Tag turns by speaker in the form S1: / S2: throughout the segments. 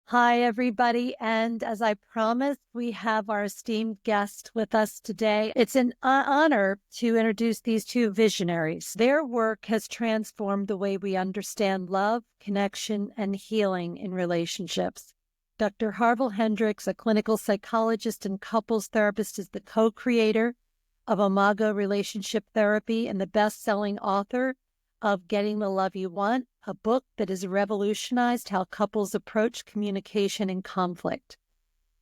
S1: Hi, everybody. And as I promised, we have our esteemed guest with us today. It's an honor to introduce these two visionaries. Their work has transformed the way we understand love, connection, and healing in relationships. Dr. Harville Hendrix, a clinical psychologist and couples therapist, is the co-creator of Imago Relationship Therapy and the best-selling author of Getting the Love You Want, a book that has revolutionized how couples approach communication and conflict.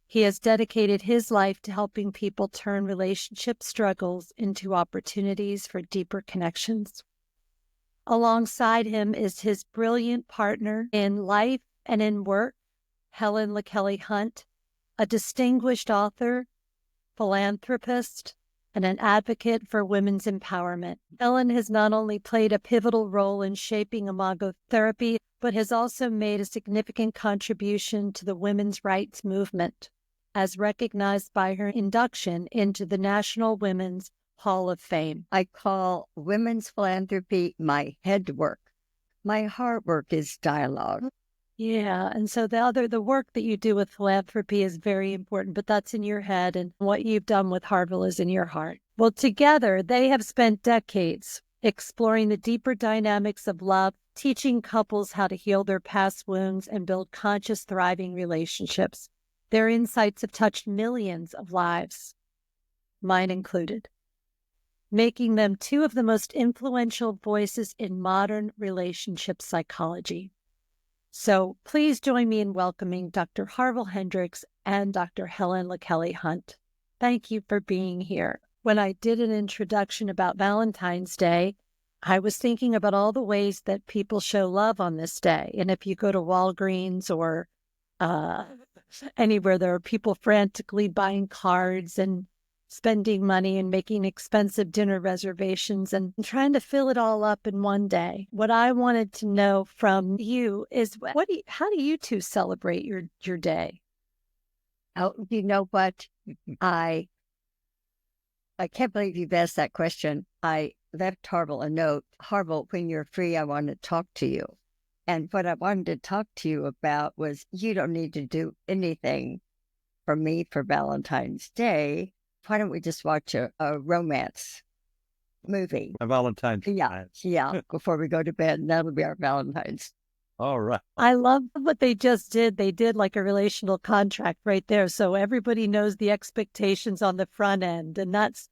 S1: He has dedicated his life to helping people turn relationship struggles into opportunities for deeper connections. Alongside him is his brilliant partner in life and in work, Helen LaKelley Hunt, a distinguished author, philanthropist, and an advocate for women's empowerment. Helen has not only played a pivotal role in shaping Imago therapy, but has also made a significant contribution to the women's rights movement, as recognized by her induction into the National Women's Hall of Fame.
S2: I call women's philanthropy my head work. My heart work is dialogue.
S1: Yeah, and so the work that you do with philanthropy is very important, but that's in your head, and what you've done with Harville is in your heart. Well, together, they have spent decades exploring the deeper dynamics of love, teaching couples how to heal their past wounds and build conscious, thriving relationships. Their insights have touched millions of lives, mine included, making them two of the most influential voices in modern relationship psychology. So please join me in welcoming Dr. Harville Hendrix and Dr. Helen LaKelley Hunt. Thank you for being here. When I did an introduction about Valentine's Day, I was thinking about all the ways that people show love on this day. And if you go to Walgreens or anywhere, there are people frantically buying cards and spending money and making expensive dinner reservations and trying to fill it all up in one day. What I wanted to know from you is how do you two celebrate your day?
S2: Oh, you know what? I can't believe you've asked that question. I left Harville a note. Harville, when you're free, I want to talk to you. And what I wanted to talk to you about was you don't need to do anything for me for Valentine's Day. Why don't we just watch a romance movie?
S3: A Valentine's.
S2: Yeah, before we go to bed. And that'll be our Valentine's.
S3: All right.
S1: I love what they just did. They did like a relational contract right there. So everybody knows the expectations on the front end. And that's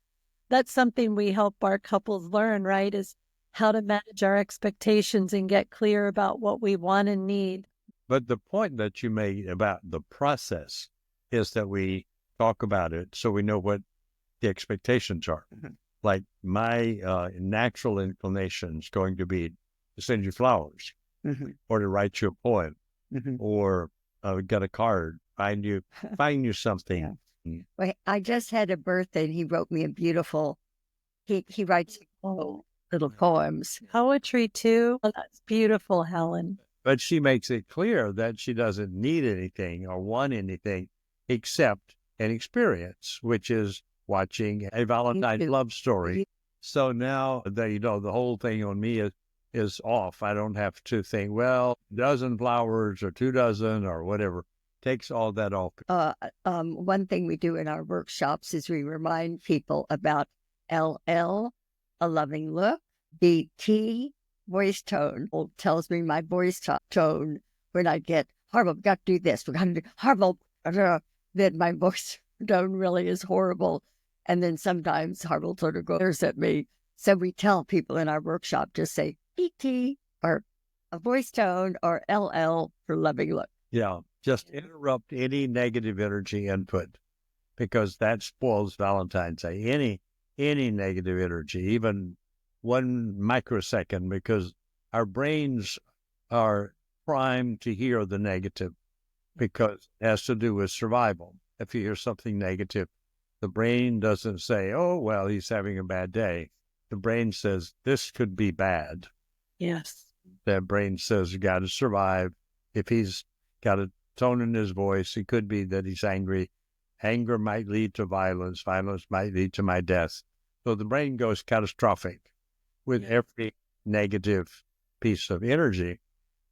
S1: something we help our couples learn, right? Is how to manage our expectations and get clear about what we want and need.
S3: But the point that you made about the process is that we talk about it so we know what the expectations are.
S2: Mhm.
S3: Like my natural inclination is going to be to send you flowers or to write you a poem or get a card, find you something.
S2: Yeah. Well, I just had a birthday and he wrote me a beautiful, he writes little poems.
S1: Poetry too. Oh, that's beautiful, Helen.
S3: But she makes it clear that she doesn't need anything or want anything except an experience, which is watching a Valentine love story. So now the whole thing on me is off. I don't have to think, well, a dozen flowers or 2 dozen or whatever. Takes all that off.
S2: One thing we do in our workshops is we remind people about LL, a loving look, BT, voice tone. Tells me my voice tone when I get, Harville, we got to do this. We got to do, Harville, then my voice tone really is horrible. And then sometimes Harville sort of glares at me. So we tell people in our workshop, just say BT or a voice tone or LL for loving look.
S3: Yeah, just interrupt any negative energy input because that spoils Valentine's Day. Any negative energy, even 1 microsecond, because our brains are primed to hear the negative because it has to do with survival. If you hear something negative, the brain doesn't say, oh, well, he's having a bad day. The brain says, this could be bad.
S1: Yes.
S3: That brain says, you got to survive. If he's got a tone in his voice, it could be that he's angry. Anger might lead to violence. Violence might lead to my death. So the brain goes catastrophic with every negative piece of energy.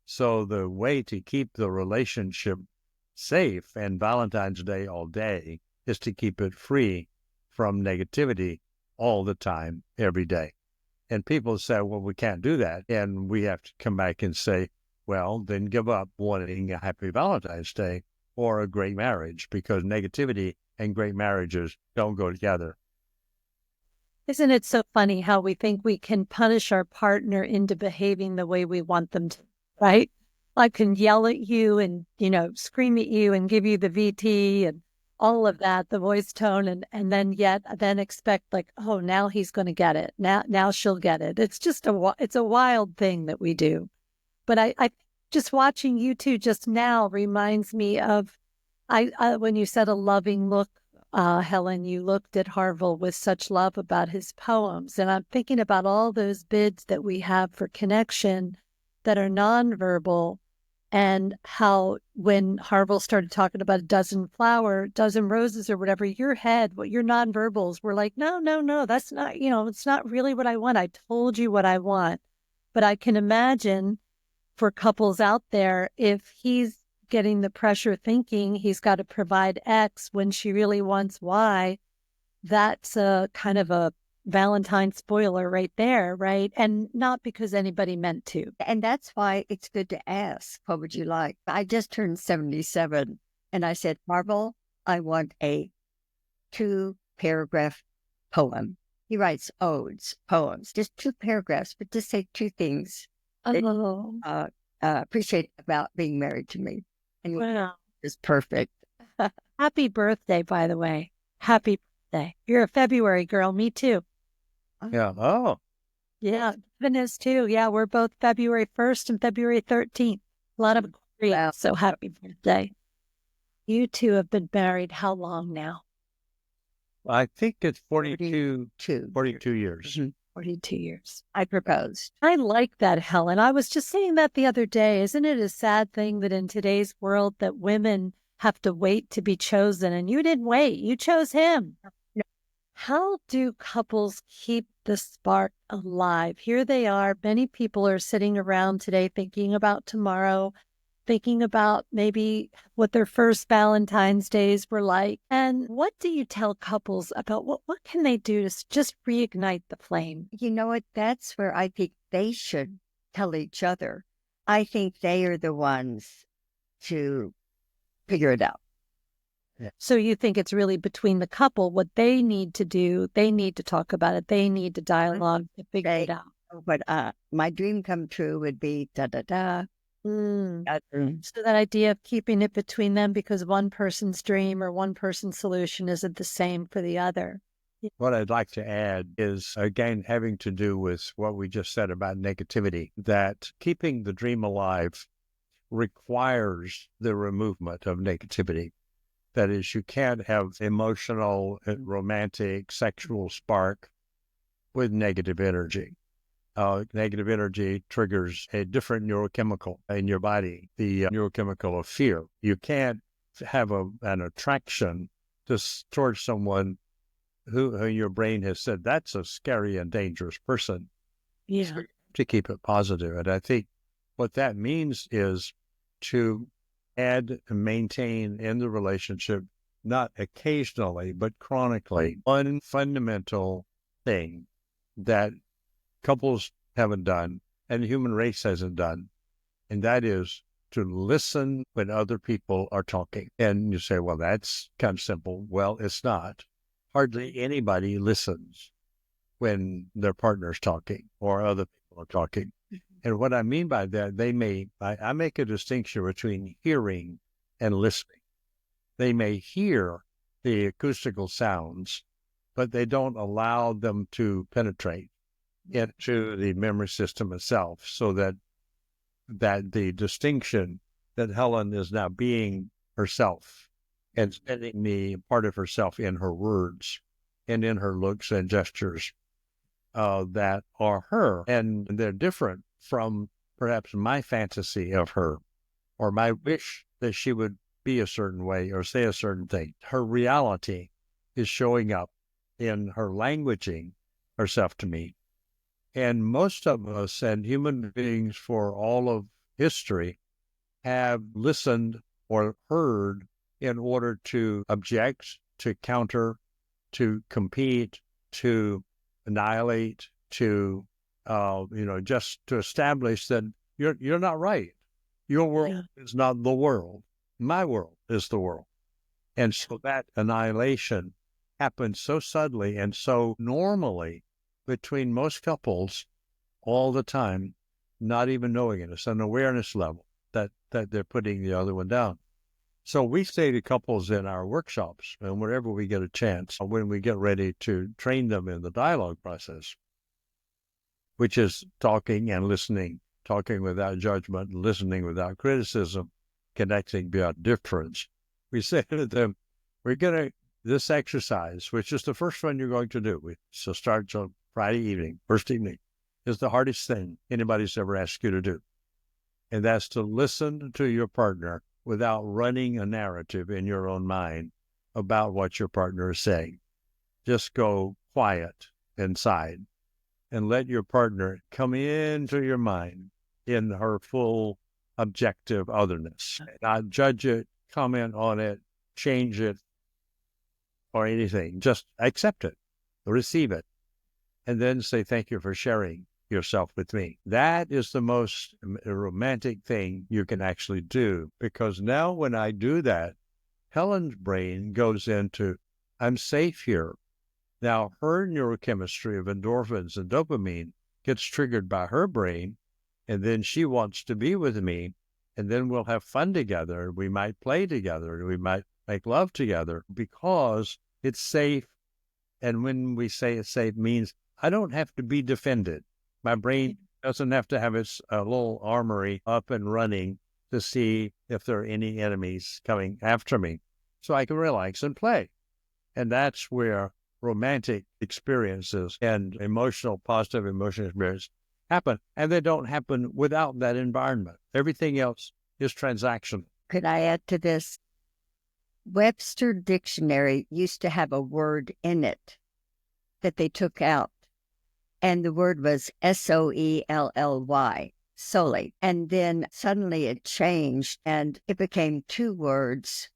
S3: So the way to keep the relationship safe, and Valentine's Day all day is to keep it free from negativity all the time, every day. And people say, well, we can't do that. And we have to come back and say, well, then give up wanting a happy Valentine's Day or a great marriage, because negativity and great marriages don't go together.
S1: Isn't it so funny how we think we can punish our partner into behaving the way we want them to, right? I can yell at you and, scream at you and give you the VT and all of that, the voice tone, and then expect like, oh, now he's going to get it. Now she'll get it. It's just it's a wild thing that we do. But I just watching you two just now reminds me of, when you said a loving look, Helen, you looked at Harville with such love about his poems. And I'm thinking about all those bids that we have for connection that are nonverbal, and how when Harville started talking about a dozen roses or whatever, your nonverbals were like, no, that's not, it's not really what I want. I told you what I want. But I can imagine for couples out there, if he's getting the pressure thinking he's got to provide X when she really wants Y, that's a kind of a Valentine spoiler right there, right? And not because anybody meant to.
S2: And that's why it's good to ask, what would you like? I just turned 77, and I said, Harville, I want a 2-paragraph poem. He writes odes, poems, just 2 paragraphs, but just say 2 things that appreciate about being married to me. And
S1: wow.
S2: It's perfect.
S1: Happy birthday, by the way. Happy birthday. You're a February girl. Me too.
S3: Yeah. Oh.
S1: Yeah. Kevin is too. Yeah. We're both February 1st and February 13th. A lot of Aquarius. Wow. So happy birthday. You two have been married how long now?
S3: I think it's 42 years.
S1: Mm-hmm. 42 years.
S2: I proposed.
S1: I like that, Helen. I was just saying that the other day. Isn't it a sad thing that in today's world that women have to wait to be chosen? And you didn't wait. You chose him.
S2: No.
S1: How do couples keep the spark alive? Here they are. Many people are sitting around today thinking about tomorrow, thinking about maybe what their first Valentine's days were like. And what do you tell couples about what can they do to just reignite the flame?
S2: You know what? That's where I think they should tell each other. I think they are the ones to figure it out.
S1: Yeah. So you think it's really between the couple, what they need to do, they need to talk about it, they need to dialogue to figure it out.
S2: But my dream come true would be da-da-da.
S1: So that idea of keeping it between them, because one person's dream or one person's solution isn't the same for the other.
S3: What I'd like to add is, again, having to do with what we just said about negativity, that keeping the dream alive requires the removal of negativity. That is, you can't have emotional, romantic, sexual spark with negative energy. Negative energy triggers a different neurochemical in your body, the neurochemical of fear. You can't have an attraction towards someone who your brain has said, that's a scary and dangerous person.
S1: Yeah.
S3: To keep it positive. And I think what that means is to add and maintain in the relationship, not occasionally, but chronically, one fundamental thing that couples haven't done and the human race hasn't done, and that is to listen when other people are talking. And you say, well, that's kind of simple. Well, it's not. Hardly anybody listens when their partner's talking or other people are talking. And what I mean by that, I make a distinction between hearing and listening. They may hear the acoustical sounds, but they don't allow them to penetrate into the memory system itself, so that the distinction that Helen is now being herself and spending the part of herself in her words and in her looks and gestures that are her, and they're different from perhaps my fantasy of her or my wish that she would be a certain way or say a certain thing. Her reality is showing up in her languaging herself to me. And most of us and human beings for all of history have listened or heard in order to object, to counter, to compete, to annihilate, to just to establish that you're not right. Your world is not the world. My world is the world. And so that annihilation happens so suddenly and so normally between most couples all the time, not even knowing it. It's an awareness level that they're putting the other one down. So we say to couples in our workshops, and wherever we get a chance, when we get ready to train them in the dialogue process, which is talking and listening, talking without judgment, listening without criticism, connecting beyond difference. We say to them, this exercise, which is the first one you're going to do, so starts on Friday evening, first evening, is the hardest thing anybody's ever asked you to do. And that's to listen to your partner without running a narrative in your own mind about what your partner is saying. Just go quiet inside and let your partner come into your mind in her full objective otherness. Not judge it, comment on it, change it, or anything. Just accept it, receive it, and then say, thank you for sharing yourself with me. That is the most romantic thing you can actually do, because now when I do that, Helen's brain goes into, I'm safe here. Now her neurochemistry of endorphins and dopamine gets triggered by her brain, and then she wants to be with me, and then we'll have fun together. We might play together. We might make love together because it's safe. And when we say it's safe, means I don't have to be defended. My brain doesn't have to have its little armory up and running to see if there are any enemies coming after me. So I can relax and play. And that's where romantic experiences and positive emotional experiences happen. And they don't happen without that environment. Everything else is transactional.
S2: Could I add to this? Webster Dictionary used to have a word in it that they took out. And the word was SOELLY, solely. And then suddenly it changed and it became two words.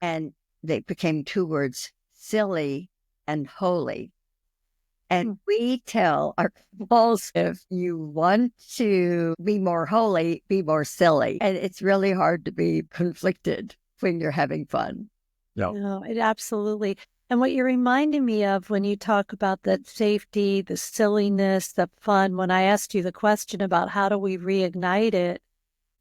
S2: And they became two words, silly and holy. And we tell our couples, if you want to be more holy, be more silly. And it's really hard to be conflicted when you're having fun.
S1: No, it absolutely. And what you're reminding me of when you talk about that safety, the silliness, the fun, when I asked you the question about how do we reignite it,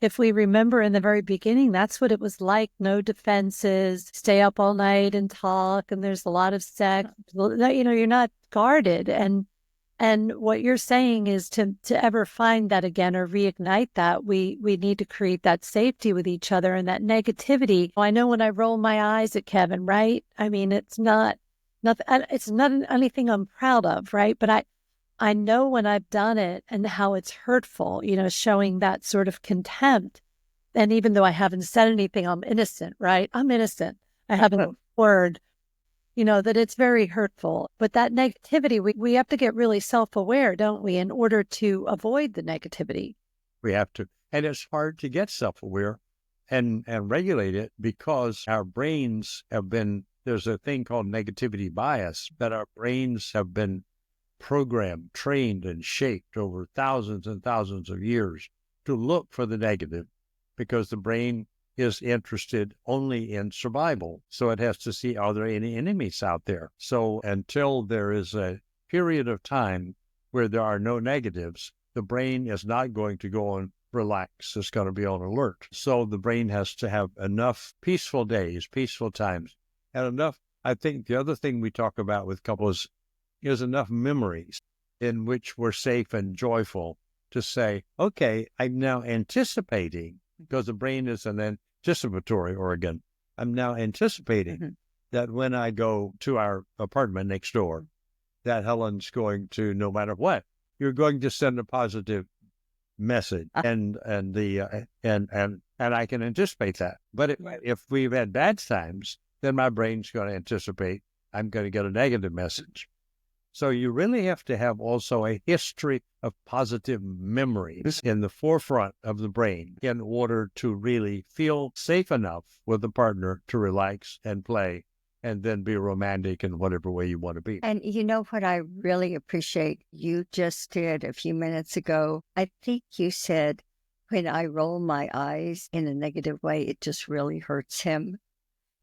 S1: if we remember in the very beginning, that's what it was like. No defenses, stay up all night and talk, and there's a lot of sex. You're not guarded. And what you're saying is to ever find that again or reignite that, we need to create that safety with each other and that negativity. I know when I roll my eyes at Kevin, right? I mean, it's not anything I'm proud of, right? But I know when I've done it and how it's hurtful, showing that sort of contempt. And even though I haven't said anything, I'm innocent, right? I'm innocent. I haven't word. That it's very hurtful. But that negativity, we have to get really self-aware, don't we, in order to avoid the negativity.
S3: We have to. And it's hard to get self-aware and regulate it because our brains there's a thing called negativity bias, that our brains have been programmed, trained, and shaped over thousands and thousands of years to look for the negative because the brain is interested only in survival. So it has to see, are there any enemies out there? So until there is a period of time where there are no negatives, the brain is not going to go and relax. It's going to be on alert. So the brain has to have enough peaceful days, peaceful times, and enough. I think the other thing we talk about with couples is enough memories in which we're safe and joyful to say, okay, I'm now anticipating, because the brain is an anticipatory organ. I'm now anticipating that when I go to our apartment next door, that Helen's going to, no matter what, you're going to send a positive message, and I can anticipate that. But if we've had bad times, then my brain's going to anticipate I'm going to get a negative message. So you really have to have also a history of positive memories in the forefront of the brain in order to really feel safe enough with the partner to relax and play and then be romantic in whatever way you want to be.
S2: And you know what I really appreciate you just did a few minutes ago? I think you said, when I roll my eyes in a negative way, it just really hurts him.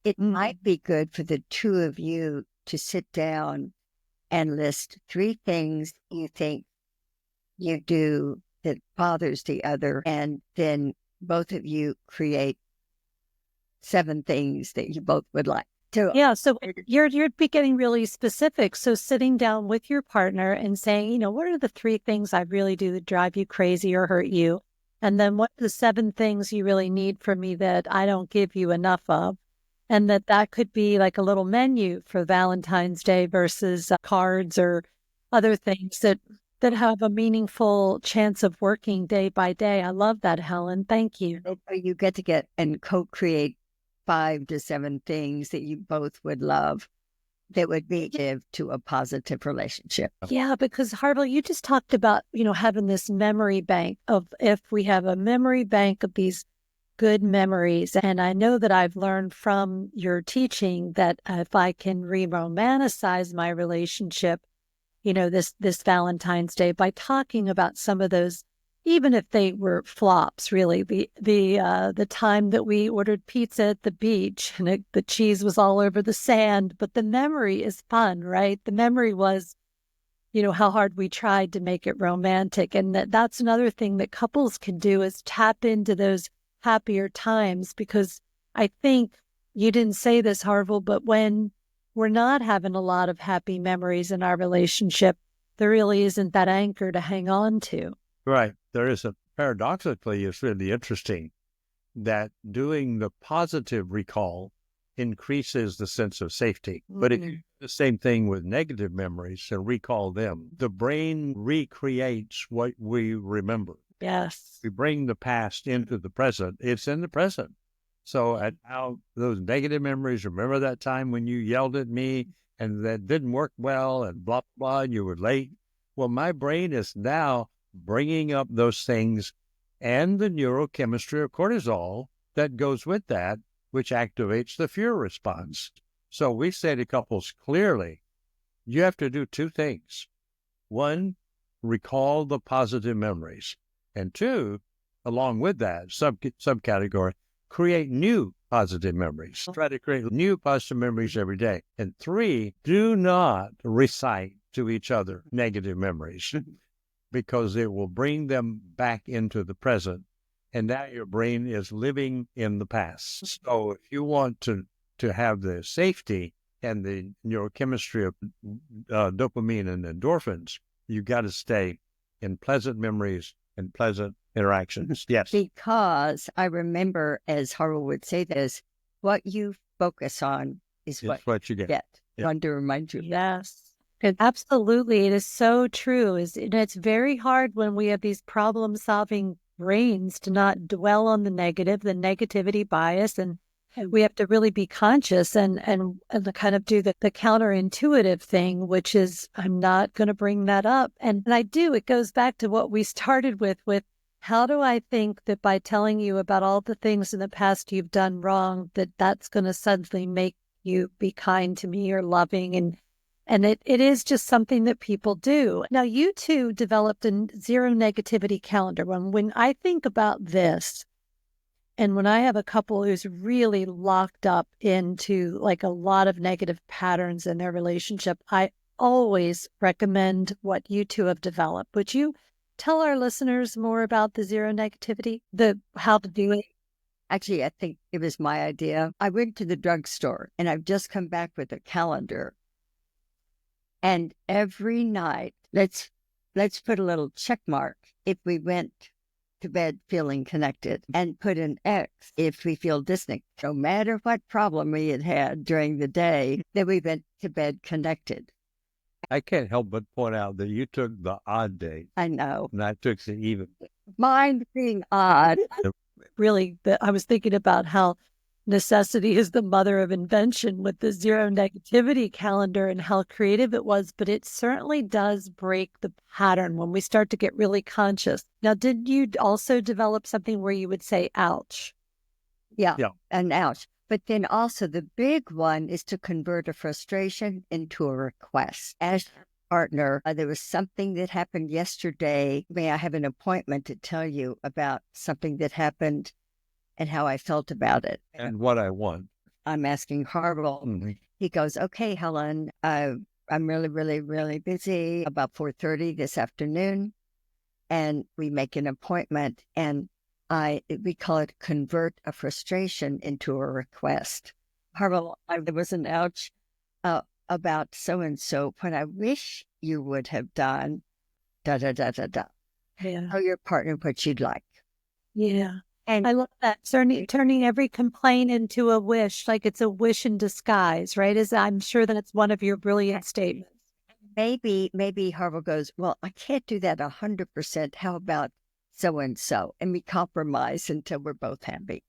S2: It might be good for the two of you to sit down and list 3 things you think you do that bothers the other, and then both of you create 7 things that you both would like to.
S1: Yeah, so you're getting really specific. So sitting down with your partner and saying, what are the 3 things I really do that drive you crazy or hurt you? And then what are the 7 things you really need from me that I don't give you enough of? And that could be like a little menu for Valentine's Day versus cards or other things that have a meaningful chance of working day by day. I love that, Helen. Thank you.
S2: You get to get and co-create 5 to 7 things that you both would love that would be give to a positive relationship.
S1: Yeah, because Harville, you just talked about, having this memory bank of, if we have a memory bank of these good memories. And I know that I've learned from your teaching that if I can re-romanticize my relationship, this Valentine's Day by talking about some of those, even if they were flops, really, the time that we ordered pizza at the beach and the cheese was all over the sand, but the memory is fun, right? The memory was, how hard we tried to make it romantic. And that's another thing that couples can do, is tap into those happier times, because I think you didn't say this, Harville, but when we're not having a lot of happy memories in our relationship, there really isn't that anchor to hang on to.
S3: Right. There is paradoxically, it's really interesting that doing the positive recall increases the sense of safety. But if you do the same thing with negative memories and recall them, the brain recreates what we remember.
S1: Yes.
S3: We bring the past into the present. It's in the present. So at how those negative memories, remember that time when you yelled at me and that didn't work well and blah, blah, and you were late. Well, my brain is now bringing up those things and the neurochemistry of cortisol that goes with that, which activates the fear response. So we say to couples clearly, you have to do 2 things. 1, recall the positive memories. And 2, along with that subcategory, create new positive memories. Try to create new positive memories every day. And 3, do not recite to each other negative memories because it will bring them back into the present. And now your brain is living in the past. So if you want to have the safety and the neurochemistry of dopamine and endorphins, you got to stay in pleasant memories and pleasant interactions. Yes.
S2: Because I remember, as Harville would say this, what you focus on is what you get.
S3: Yeah.
S2: I want to remind you.
S1: Yes. Absolutely. It is so true. It's very hard when we have these problem-solving brains to not dwell on the negative, the negativity bias, and we have to really be conscious and kind of do the counterintuitive thing, which is, I'm not going to bring that up. And I do. It goes back to what we started with how do I think that by telling you about all the things in the past you've done wrong, that's going to suddenly make you be kind to me or loving? And it is just something that people do. Now, you two developed a zero negativity calendar. When I think about this, and when I have a couple who's really locked up into like a lot of negative patterns in their relationship, I always recommend what you two have developed. Would you tell our listeners more about the zero negativity, how to do it?
S2: Actually, I think it was my idea. I went to the drugstore and I've just come back with a calendar. And every night, let's put a little check mark if we went to bed feeling connected, and put an X if we feel distant. No matter what problem we had during the day, that we went to bed connected.
S3: I can't help but point out that you took the odd day.
S2: I know.
S3: And I took the even.
S2: Mine being odd.
S1: Really, I was thinking about how necessity is the mother of invention with the zero negativity calendar and how creative it was, but it certainly does break the pattern when we start to get really conscious. Now, did you also develop something where you would say, ouch?
S2: Yeah,
S3: Yeah.
S2: and ouch. But then also the big one is to convert a frustration into a request. As your partner, there was something that happened yesterday. May I have an appointment to tell you about something that happened and how I felt about it?
S3: And what I want.
S2: I'm asking Harville. He goes, okay, Helen, I'm really, really, really busy about 4:30 this afternoon. And we make an appointment, and we call it convert a frustration into a request. Harville, there was an ouch about so-and-so, what I wish you would have done, da, da, da, da, da.
S1: Yeah.
S2: Tell your partner what you'd like.
S1: Yeah.
S2: And
S1: I love that. Turning every complaint into a wish, like it's a wish in disguise, right? I'm sure that's one of your brilliant statements.
S2: maybe Harville goes, well, I can't do that 100%. How about so-and-so? And we compromise until we're both happy.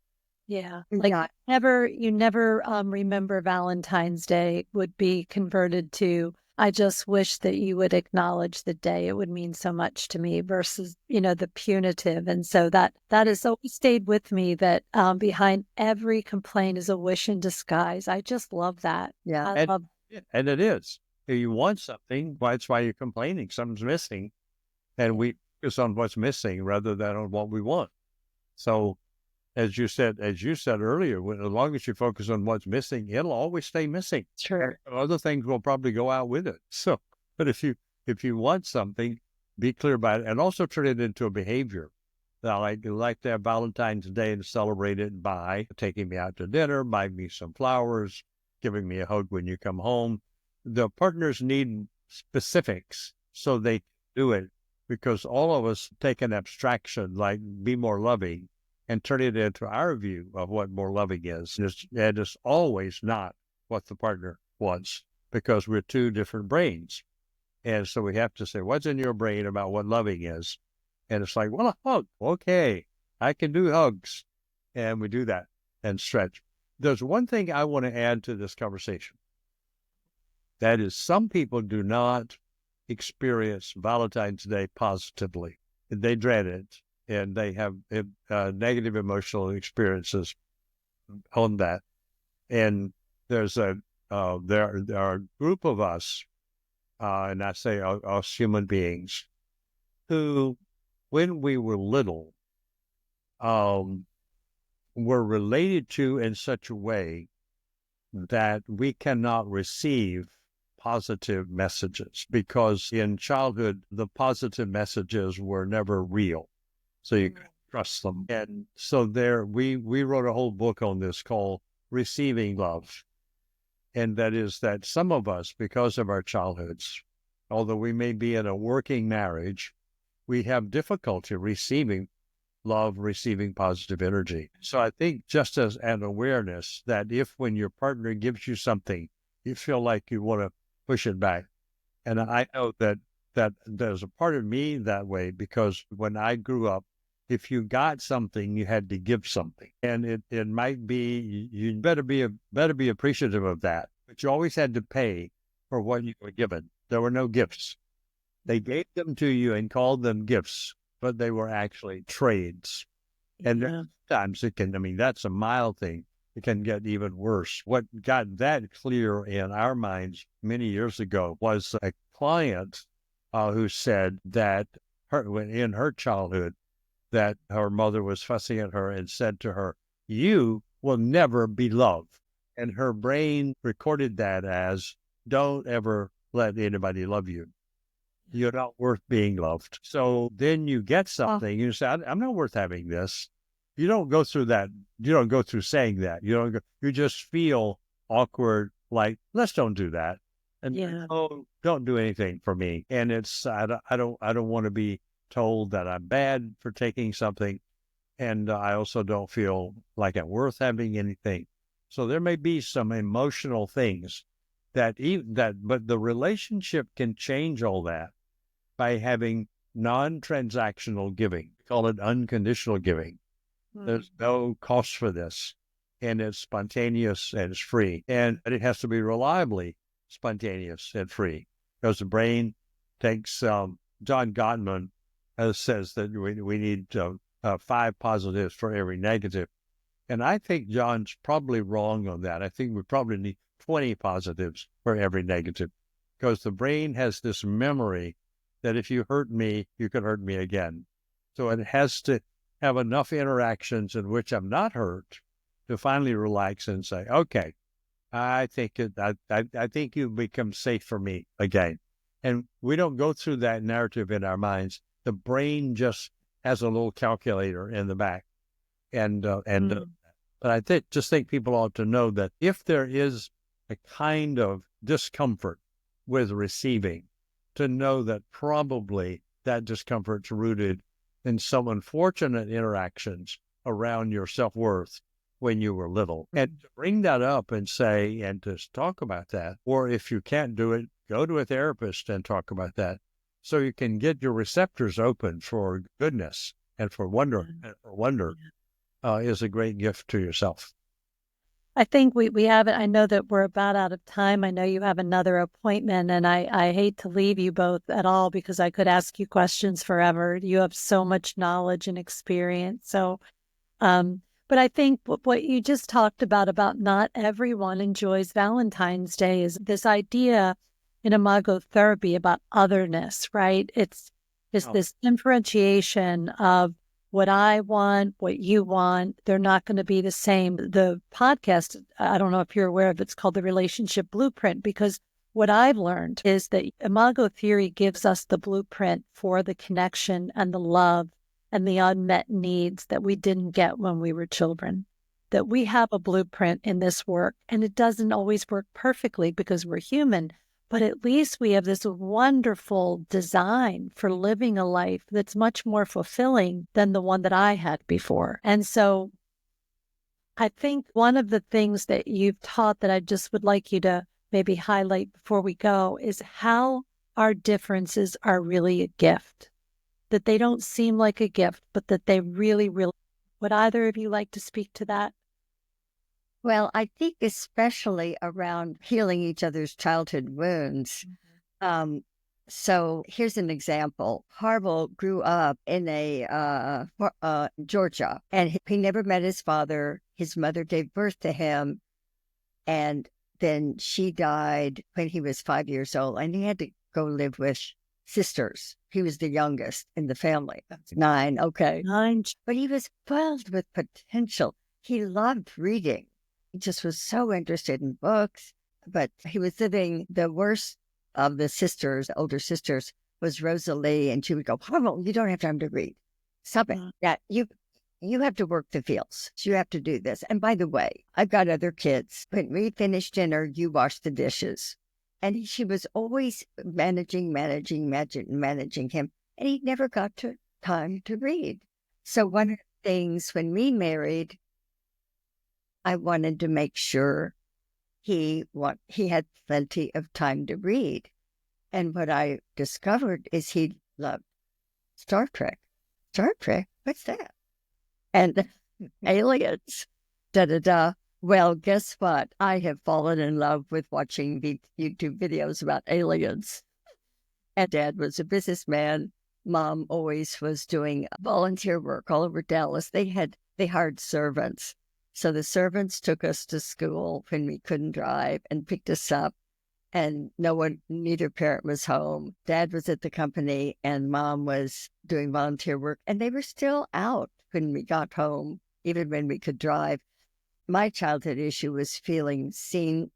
S1: Yeah.
S2: Like
S1: you never remember Valentine's Day would be converted to, I just wish that you would acknowledge the day. It would mean so much to me versus, the punitive. And so that has always stayed with me, that behind every complaint is a wish in disguise. I just love that.
S2: Yeah.
S3: And it is. If you want something, that's why you're complaining. Something's missing. And we focus on what's missing rather than on what we want. So as you said earlier, as long as you focus on what's missing, it'll always stay missing.
S1: Sure.
S3: Other things will probably go out with it. So, but if you want something, be clear about it, and also turn it into a behavior. Now, I like to have Valentine's Day and celebrate it by taking me out to dinner, buying me some flowers, giving me a hug when you come home. The partners need specifics so they do it, because all of us take an abstraction like be more loving and turn it into our view of what more loving is. And it's always not what the partner wants, because we're two different brains. And so we have to say, what's in your brain about what loving is? And it's like, well, a hug. Okay, I can do hugs. And we do that and stretch. There's one thing I want to add to this conversation. That is, some people do not experience Valentine's Day positively. They dread it, and they have negative emotional experiences on that. And there's there are a group of us, and I say us human beings, who, when we were little, were related to in such a way that we cannot receive positive messages, because in childhood, the positive messages were never real. So you can trust them. And so we wrote a whole book on this called Receiving Love. And that is that some of us, because of our childhoods, although we may be in a working marriage, we have difficulty receiving love, receiving positive energy. So I think just as an awareness that if when your partner gives you something, you feel like you want to push it back. And I know that there's a part of me that way, because when I grew up, if you got something, you had to give something. And it might be, you better be appreciative of that. But you always had to pay for what you were given. There were no gifts. They gave them to you and called them gifts, but they were actually trades. And sometimes that's a mild thing. It can get even worse. What got that clear in our minds many years ago was a client who said that in her childhood, that her mother was fussing at her and said to her, "You will never be loved." And her brain recorded that as, "Don't ever let anybody love you. You're not worth being loved." So then you get something, you say, "I'm not worth having this." You don't go through that. You don't go through saying that. You just feel awkward, like, let's don't do that. And don't do anything for me. And I don't want to be told that I'm bad for taking something. And I also don't feel like I'm worth having anything. So there may be some emotional things but the relationship can change all that by having non-transactional giving. We call it unconditional giving. There's no cost for this. and it's spontaneous and it's free. And it has to be reliably spontaneous and free, because the brain takes, John Gottman says that we need 5 positives for every negative. And I think John's probably wrong on that. I think we probably need 20 positives for every negative, because the brain has this memory that if you hurt me, you can hurt me again. So it has to have enough interactions in which I'm not hurt to finally relax and say, okay, I think you've become safe for me again. And we don't go through that narrative in our minds. The brain just has a little calculator in the back. But I think people ought to know that if there is a kind of discomfort with receiving, to know that probably that discomfort's rooted in some unfortunate interactions around your self-worth when you were little. And to bring that up and say, and to talk about that, or if you can't do it, go to a therapist and talk about that, so you can get your receptors open for goodness and for wonder, is a great gift to yourself.
S1: I think we have it. I know that we're about out of time. I know you have another appointment, and I hate to leave you both at all, because I could ask you questions forever. You have so much knowledge and experience. So, but I think what you just talked about not everyone enjoys Valentine's Day is this idea in imago therapy about otherness, right? It's this differentiation of what I want, what you want. They're not going to be the same. The podcast, I don't know if you're aware of, it's called The Relationship Blueprint, because what I've learned is that imago theory gives us the blueprint for the connection and the love and the unmet needs that we didn't get when we were children. That we have a blueprint in this work, and it doesn't always work perfectly because we're human, but at least we have this wonderful design for living a life that's much more fulfilling than the one that I had before. And so I think one of the things that you've taught that I just would like you to maybe highlight before we go is how our differences are really a gift, that they don't seem like a gift, but that they really, really. Would either of you like to speak to that?
S2: Well, I think especially around healing each other's childhood wounds. So here's an example. Harville grew up in Georgia, and he never met his father. His mother gave birth to him, and then she died when he was 5 years old, and he had to go live with sisters. He was the youngest in the family. That's 9, okay.
S1: 9.
S2: But he was filled with potential. He loved reading. He just was so interested in books, but he was living. The worst of the sisters, the older sisters, was Rosalie, and she would go, Harville, you don't have time to read. Stop it. Yeah, you have to work the fields. You have to do this. And by the way, I've got other kids. When we finish dinner, you wash the dishes. And she was always managing him, and he never got time to read. So one of the things when we married, I wanted to make sure he had plenty of time to read. And what I discovered is he loved Star Trek. Star Trek? What's that? And aliens. Da-da-da. Well, guess what? I have fallen in love with watching the YouTube videos about aliens. And Dad was a businessman. Mom always was doing volunteer work all over Dallas. They hired servants. So the servants took us to school when we couldn't drive and picked us up, and neither parent was home. Dad was at the company and Mom was doing volunteer work, and they were still out when we got home, even when we could drive. My childhood issue was feeling seen,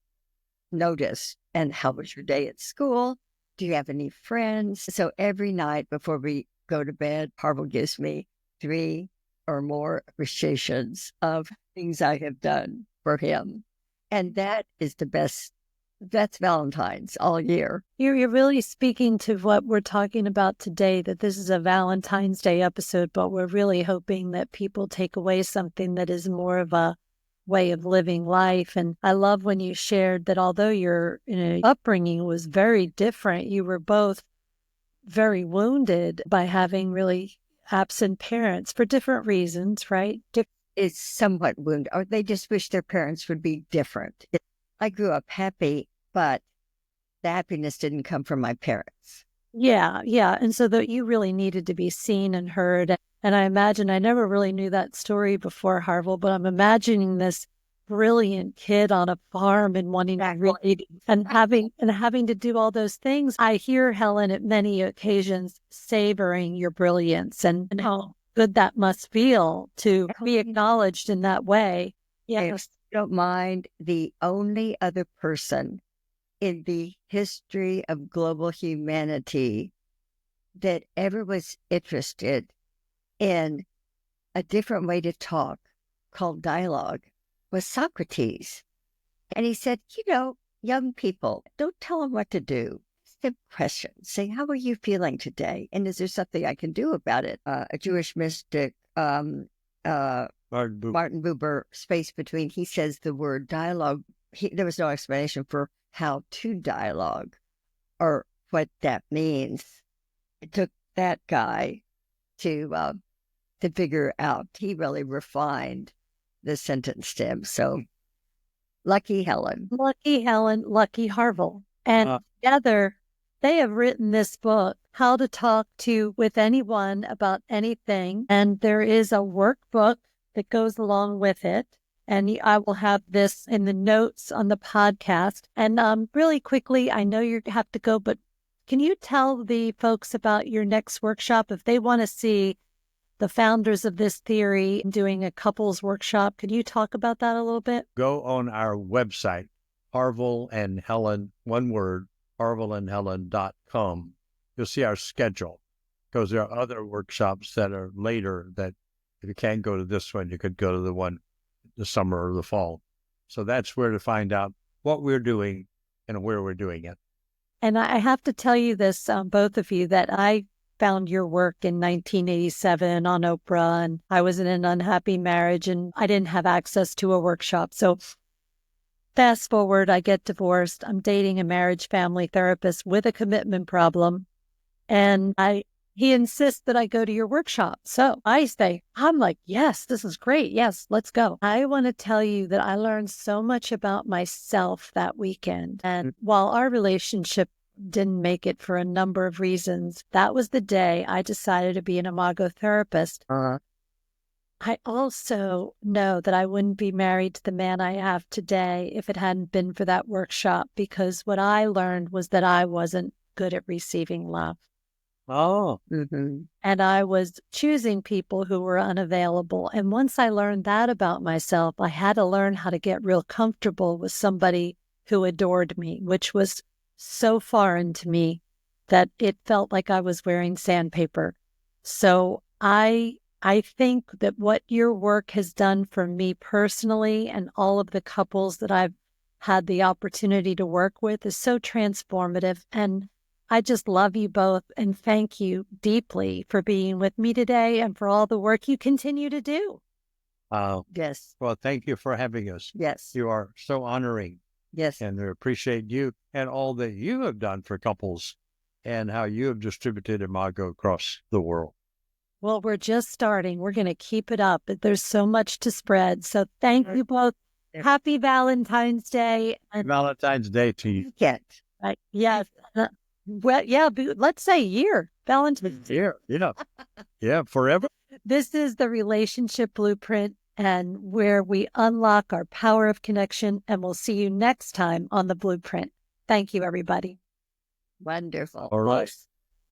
S2: noticed, and how was your day at school? Do you have any friends? So every night before we go to bed, Harville gives me 3 or more appreciations of things I have done for him. And that is the best. That's Valentine's all year.
S1: You're really speaking to what we're talking about today, that this is a Valentine's Day episode, but we're really hoping that people take away something that is more of a way of living life. And I love when you shared that although your upbringing was very different, you were both very wounded by having really absent parents for different reasons, right?
S2: is somewhat wounded, or they just wish their parents would be different. I grew up happy, but the happiness didn't come from my parents.
S1: Yeah, yeah. And so that you really needed to be seen and heard. And I imagine, I never really knew that story before, Harville, but I'm imagining this brilliant kid on a farm and wanting to read and having to do all those things. I hear Helen at many occasions savoring your brilliance and how good that must feel to be acknowledged in that way.
S2: Yes. If you don't mind, the only other person in the history of global humanity that ever was interested in a different way to talk called dialogue was Socrates. And he said, young people, don't tell them what to do. Ask them questions. Say, how are you feeling today? And is there something I can do about it? A Jewish mystic, Martin Buber, space between, he says the word dialogue. There was no explanation for how to dialogue or what that means. It took that guy to figure out. He really refined the sentence stem. So lucky Helen.
S1: Lucky Helen, lucky Harville. And together they have written this book, How to Talk with Anyone About Anything. And there is a workbook that goes along with it. And I will have this in the notes on the podcast. And really quickly, I know you have to go, but can you tell the folks about your next workshop if they want to see the founders of this theory doing a couples workshop? Could you talk about that a little bit?
S3: Go on our website, Harville and Helen, one word, harvillandhelen.com. You'll see our schedule, because there are other workshops that are later that if you can't go to this one, you could go to the one the summer or the fall. So that's where to find out what we're doing and where we're doing it.
S1: And I have to tell you this, both of you, that I found your work in 1987 on Oprah, and I was in an unhappy marriage and I didn't have access to a workshop. So fast forward, I get divorced. I'm dating a marriage family therapist with a commitment problem. And he insists that I go to your workshop. So I'm like, yes, this is great. Yes, let's go. I want to tell you that I learned so much about myself that weekend. And while our relationship didn't make it for a number of reasons, that was the day I decided to be an imago therapist. I also know that I wouldn't be married to the man I have today if it hadn't been for that workshop, because what I learned was that I wasn't good at receiving love.
S3: Oh.
S1: And I was choosing people who were unavailable. And once I learned that about myself, I had to learn how to get real comfortable with somebody who adored me, which was so foreign to me that it felt like I was wearing sandpaper. So I think that what your work has done for me personally and all of the couples that I've had the opportunity to work with is so transformative. And I just love you both and thank you deeply for being with me today and for all the work you continue to do.
S2: Yes.
S3: Well, thank you for having us.
S2: Yes.
S3: You are so honoring.
S2: Yes.
S3: And we appreciate you and all that you have done for couples and how you have distributed Imago across the world.
S1: Well, we're just starting. We're going to keep it up. There's so much to spread. So thank you both. Happy Valentine's Day.
S3: And Valentine's Day to you.
S1: Yes. Well, yeah, let's say year. Valentine's
S3: year. Yeah. Yeah, forever.
S1: This is the Relationship Blueprint, and where we unlock our power of connection. And we'll see you next time on the Blueprint. Thank you, everybody.
S2: Wonderful.
S3: All right.